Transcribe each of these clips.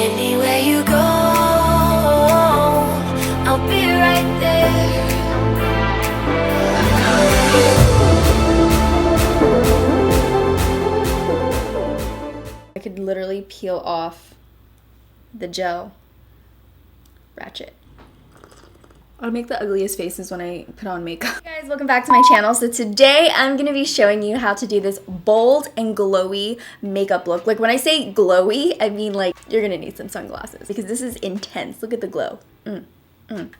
Anywhere you go, I'll be right there. I could literally peel off the gel ratchet. I'll make the ugliest faces when I put on makeup. Hey guys, welcome back to my channel. So today I'm gonna be showing you how to do this bold and glowy makeup look. Like when I say glowy, I mean like you're gonna need some sunglasses because this is intense. Look at the glow.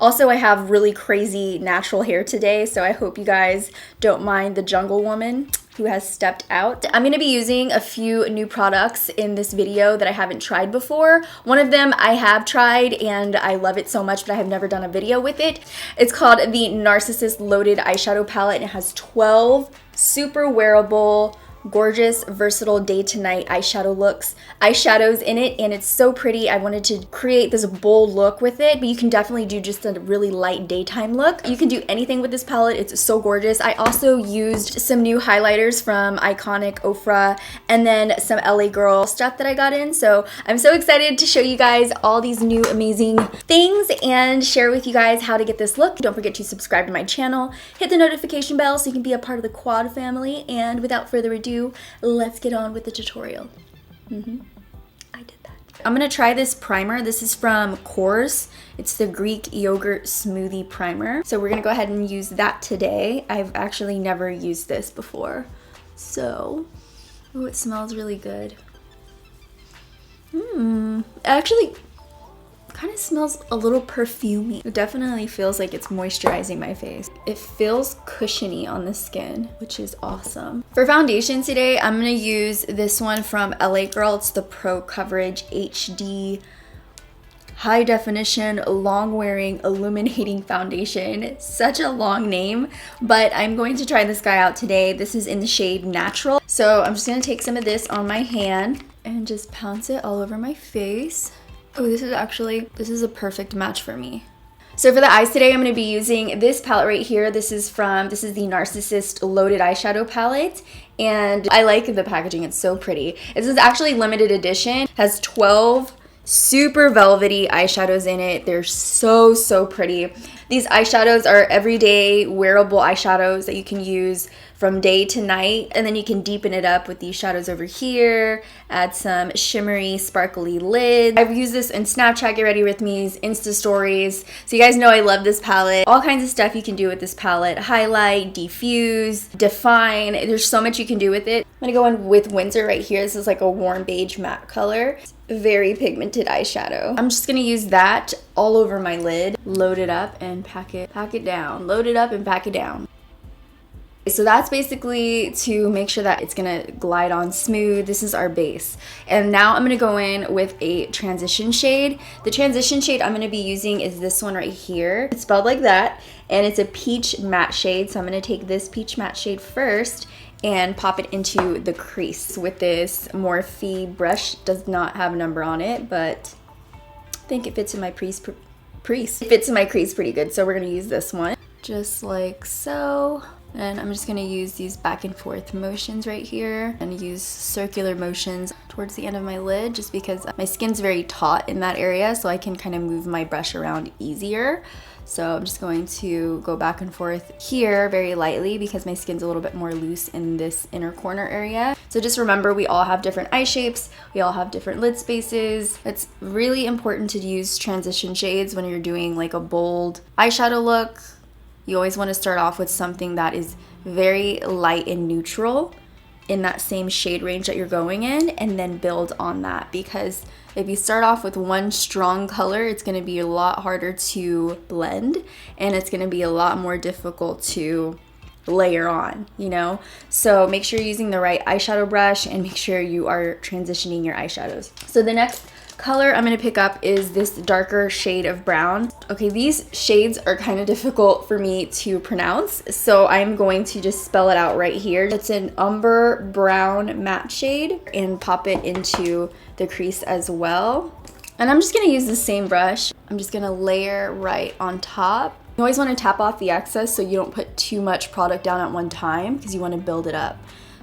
Also, I have really crazy natural hair today, so I hope you guys don't mind the jungle woman who has stepped out. I'm going to be using a few new products in this video that I haven't tried before. One of them I have tried and I love it so much, but I have never done a video with it. It's called the NARSissist Loaded Eyeshadow Palette, and it has 12 super wearable, gorgeous, versatile day to night eyeshadows in it, and it's so pretty. I wanted to create this bold look with it, but you can definitely do just a really light daytime look. You can do anything with this palette. It's so gorgeous. I also used some new highlighters from Iconic, Ofra, and then some LA Girl stuff that I got in. So I'm so excited to show you guys all these new amazing things and share with you guys how to get this look. Don't forget to subscribe to my channel, hit the notification bell so you can be a part of the quad family, and without further ado, let's get on with the tutorial. I did that. I'm gonna try this primer. This is from Korres. It's the Greek yogurt smoothie primer. So we're gonna go ahead and use that today. I've actually never used this before. So, oh, it smells really good. It actually kind of smells a little perfumey. It definitely feels like it's moisturizing my face. It feels cushiony on the skin, which is awesome. For foundation today, I'm gonna use this one from LA Girl. It's the Pro Coverage HD High Definition Long Wearing Illuminating Foundation. Such a long name, but I'm going to try this guy out today. This is in the shade Natural. So I'm just gonna take some of this on my hand and just pounce it all over my face. Oh, this is a perfect match for me. So for the eyes today, I'm going to be using this palette right here. This is the NARSissist Loaded Eyeshadow Palette, and I like the packaging. It's so pretty. This is actually limited edition. It has 12 super velvety eyeshadows in it. They're so, so pretty. These eyeshadows are everyday wearable eyeshadows that you can use from day to night, and then you can deepen it up with these shadows over here, add some shimmery, sparkly lids. I've used this in Snapchat, Get Ready With Me's, Insta Stories, so you guys know I love this palette. All kinds of stuff you can do with this palette. Highlight, diffuse, define. There's so much you can do with it. I'm gonna go in with Windsor right here. This is like a warm beige matte color. Very pigmented eyeshadow. I'm just gonna use that all over my lid. Load it up and pack it down. Load it up and pack it down. So that's basically to make sure that it's gonna glide on smooth. This is our base. And now I'm gonna go in with a transition shade. The transition shade I'm gonna be using is this one right here. It's spelled like that, and it's a peach matte shade. So I'm gonna take this peach matte shade first and pop it into the crease with this Morphe brush. Does not have a number on it, but I think it fits in my crease. It fits in my crease pretty good. So we're gonna use this one, just like so. And I'm just gonna use these back and forth motions right here and use circular motions towards the end of my lid, just because my skin's very taut in that area, so I can kind of move my brush around easier. So I'm just going to go back and forth here very lightly because my skin's a little bit more loose in this inner corner area. So just remember, we all have different eye shapes, we all have different lid spaces. It's really important to use transition shades when you're doing like a bold eyeshadow look. You always want to start off with something that is very light and neutral in that same shade range that you're going in, and then build on that, because if you start off with one strong color, it's going to be a lot harder to blend, and it's going to be a lot more difficult to layer on, you know? So make sure you're using the right eyeshadow brush and make sure you are transitioning your eyeshadows. So the next color I'm going to pick up is this darker shade of brown. Okay, these shades are kind of difficult for me to pronounce, so I'm going to just spell it out right here. It's an umber brown matte shade, and pop it into the crease as well. And I'm just going to use the same brush. I'm just going to layer right on top. You always want to tap off the excess so you don't put too much product down at one time, because you want to build it up.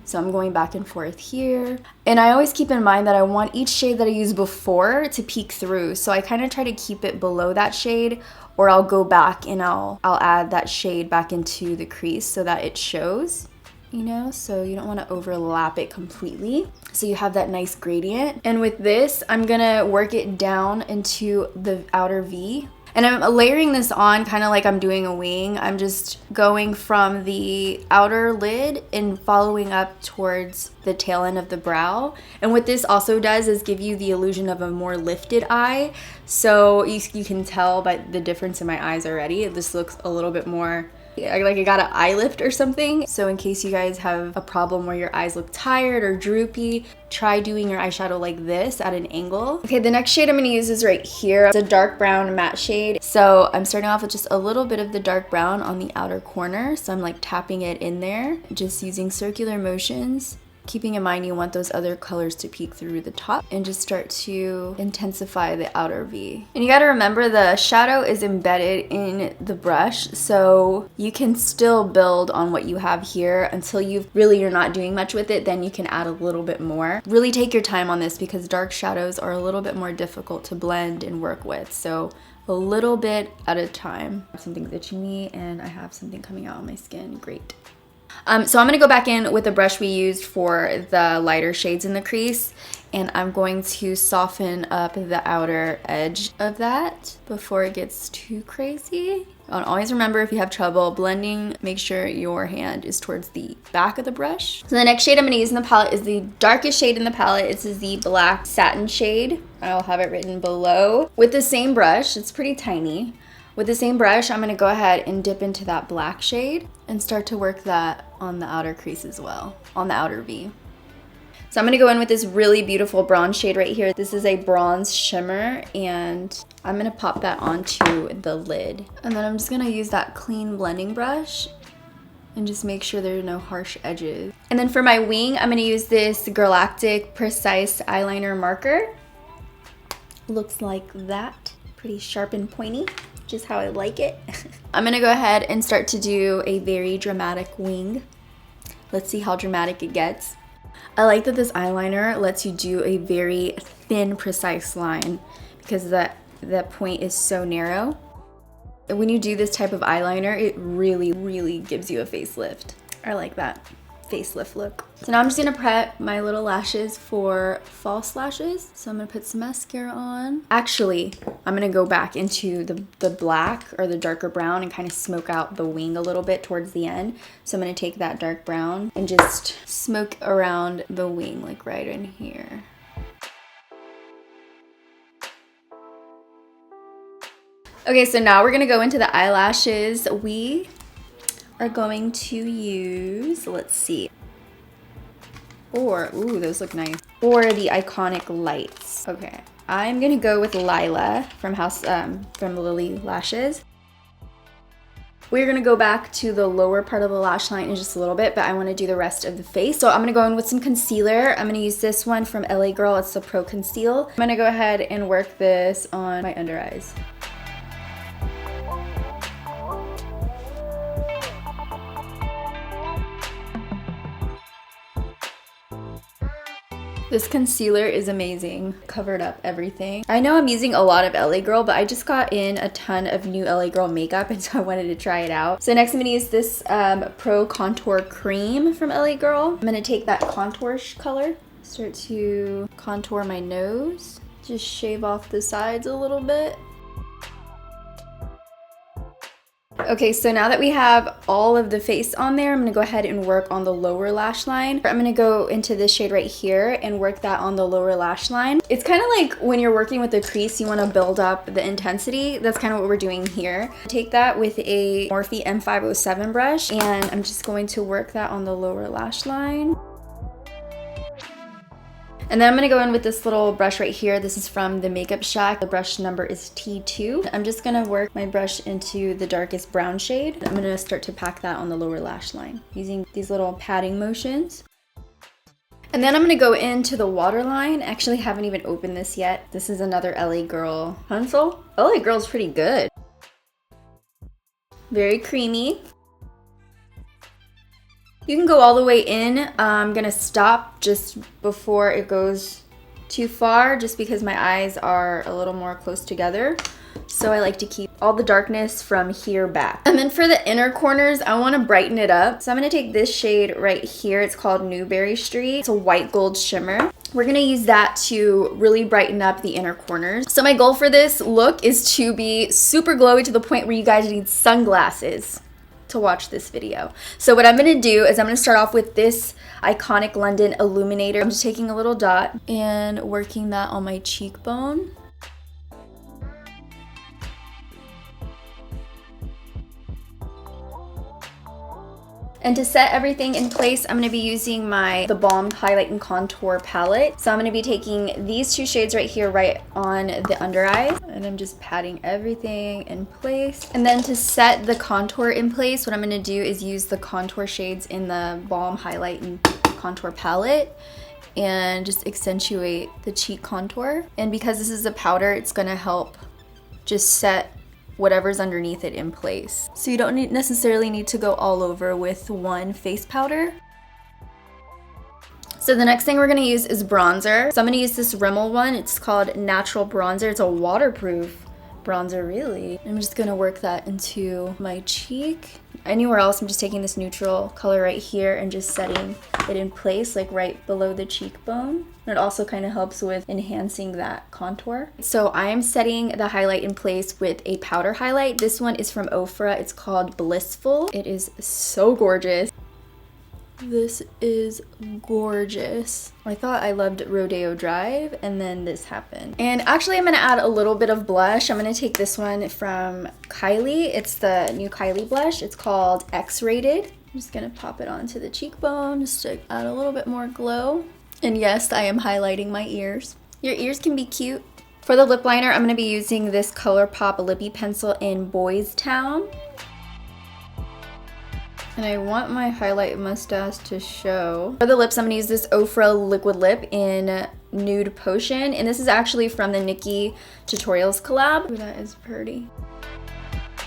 So I'm going back and forth here. And I always keep in mind that I want each shade that I use before to peek through. So I kind of try to keep it below that shade, or I'll go back and I'll add that shade back into the crease so that it shows, you know, so you don't want to overlap it completely. So you have that nice gradient. And with this, I'm gonna work it down into the outer V. And I'm layering this on kind of like I'm doing a wing. I'm just going from the outer lid and following up towards the tail end of the brow. And what this also does is give you the illusion of a more lifted eye. So you can tell by the difference in my eyes already. This looks a little bit more like I got an eye lift or something. So in case you guys have a problem where your eyes look tired or droopy, try doing your eyeshadow like this at an angle. Okay, the next shade I'm gonna use is right here. It's a dark brown matte shade. So I'm starting off with just a little bit of the dark brown on the outer corner. So I'm like tapping it in there, just using circular motions. Keeping in mind you want those other colors to peek through the top, and just start to intensify the outer V. And you gotta remember the shadow is embedded in the brush, so you can still build on what you have here until you're not doing much with it, then you can add a little bit more. Really take your time on this because dark shadows are a little bit more difficult to blend and work with, so a little bit at a time. Something's itching me and I have something coming out on my skin, great. So I'm gonna go back in with the brush we used for the lighter shades in the crease, and I'm going to soften up the outer edge of that before it gets too crazy. And always remember, if you have trouble blending, make sure your hand is towards the back of the brush. So the next shade I'm gonna use in the palette is the darkest shade in the palette. This is the black satin shade. I'll have it written below. With the same brush, it's pretty tiny. With the same brush, I'm gonna go ahead and dip into that black shade and start to work that on the outer crease as well, on the outer V. So I'm gonna go in with this really beautiful bronze shade right here. This is a bronze shimmer, and I'm gonna pop that onto the lid. And then I'm just gonna use that clean blending brush and just make sure there are no harsh edges. And then for my wing, I'm gonna use this Galactic Precise Eyeliner Marker. Looks like that, pretty sharp and pointy. Just how I like it. I'm gonna go ahead and start to do a very dramatic wing. Let's see how dramatic it gets. I like that this eyeliner lets you do a very thin, precise line because that point is so narrow. And when you do this type of eyeliner, it really, really gives you a facelift. I like that facelift look. So now I'm just gonna prep my little lashes for false lashes. So I'm gonna put some mascara on. Actually, I'm gonna go back into the black or the darker brown and kind of smoke out the wing a little bit towards the end. So I'm gonna take that dark brown and just smoke around the wing, like right in here. Okay, so now we're gonna go into the eyelashes. We are going to use, let's see, ooh, those look nice, or the Iconic Lights. Okay, I'm gonna go with Lila from Lily Lashes. We're gonna go back to the lower part of the lash line in just a little bit, but I wanna do the rest of the face. So I'm gonna go in with some concealer. I'm gonna use this one from LA Girl, it's the Pro Conceal. I'm gonna go ahead and work this on my under eyes. This concealer is amazing. Covered up everything. I know I'm using a lot of LA Girl, but I just got in a ton of new LA Girl makeup, and so I wanted to try it out. So next I'm gonna use this Pro Contour Cream from LA Girl. I'm gonna take that contour color, start to contour my nose. Just shave off the sides a little bit. Okay, so now that we have all of the face on there, I'm gonna go ahead and work on the lower lash line. I'm gonna go into this shade right here and work that on the lower lash line. It's kind of like when you're working with a crease, you wanna build up the intensity. That's kind of what we're doing here. Take that with a Morphe M507 brush, and I'm just going to work that on the lower lash line. And then I'm gonna go in with this little brush right here. This is from the Makeup Shack. The brush number is T2. I'm just gonna work my brush into the darkest brown shade. I'm gonna start to pack that on the lower lash line using these little patting motions. And then I'm gonna go into the waterline. Actually, haven't even opened this yet. This is another LA Girl pencil. LA Girl's pretty good. Very creamy. You can go all the way in. I'm gonna stop just before it goes too far, just because my eyes are a little more close together. So I like to keep all the darkness from here back. And then for the inner corners, I want to brighten it up. So I'm going to take this shade right here. It's called Newberry Street. It's a white gold shimmer. We're going to use that to really brighten up the inner corners. So my goal for this look is to be super glowy to the point where you guys need sunglasses to watch this video. So what I'm going to do is I'm going to start off with this iconic London Iluminator. I'm just taking a little dot and working that on my cheekbone. And to set everything in place, I'm going to be using the Balm Highlite and Contour palette. So I'm going to be taking these two shades right here, right on the under eye. And I'm just patting everything in place. And then to set the contour in place, what I'm going to do is use the contour shades in the Balm Highlite and Contour palette and just accentuate the cheek contour. And because this is a powder, it's going to help just set whatever's underneath it in place. So you don't necessarily need to go all over with one face powder. So the next thing we're gonna use is bronzer. So I'm gonna use this Rimmel one. It's called Natural Bronzer. It's a waterproof bronzer, really. I'm just gonna work that into my cheek. Anywhere else, I'm just taking this neutral color right here and just setting it in place, like right below the cheekbone. And it also kind of helps with enhancing that contour. So I am setting the highlight in place with a powder highlight. This one is from Ofra. It's called Blissful. It is so gorgeous. This is gorgeous. I thought I loved Rodeo Drive, and then this happened. And actually I'm gonna add a little bit of blush. I'm gonna take this one from Kylie. It's the new Kylie blush. It's called X-Rated. I'm just gonna pop it onto the cheekbone just to add a little bit more glow. And yes, I am highlighting my ears. Your ears can be cute. For the lip liner, I'm gonna be using this ColourPop Lippy Pencil in Boys Town. And I want my highlight mustache to show. For the lips, I'm gonna use this Ofra Liquid Lip in Nude Potion. And this is actually from the Nikki Tutorials collab. Ooh, that is pretty.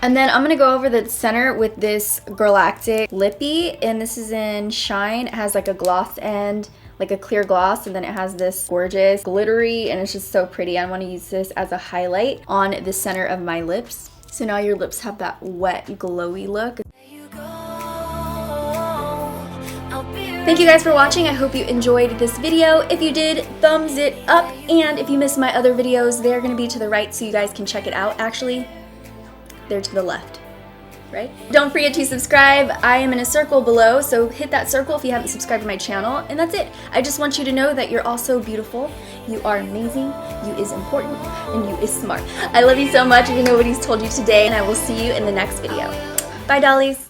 And then I'm gonna go over the center with this Galactic Lippy. And this is in Shine. It has like a gloss end, like a clear gloss. And then it has this gorgeous glittery, and it's just so pretty. I wanna use this as a highlight on the center of my lips. So now your lips have that wet, glowy look. Thank you guys for watching. I hope you enjoyed this video. If you did, thumbs it up. And if you missed my other videos, they're gonna be to the right so you guys can check it out. Actually, they're to the left, right? Don't forget to subscribe. I am in a circle below, so hit that circle if you haven't subscribed to my channel. And that's it. I just want you to know that you're also beautiful. You are amazing. You is important. And you is smart. I love you so much, even though nobody's told you today. And I will see you in the next video. Bye, dollies.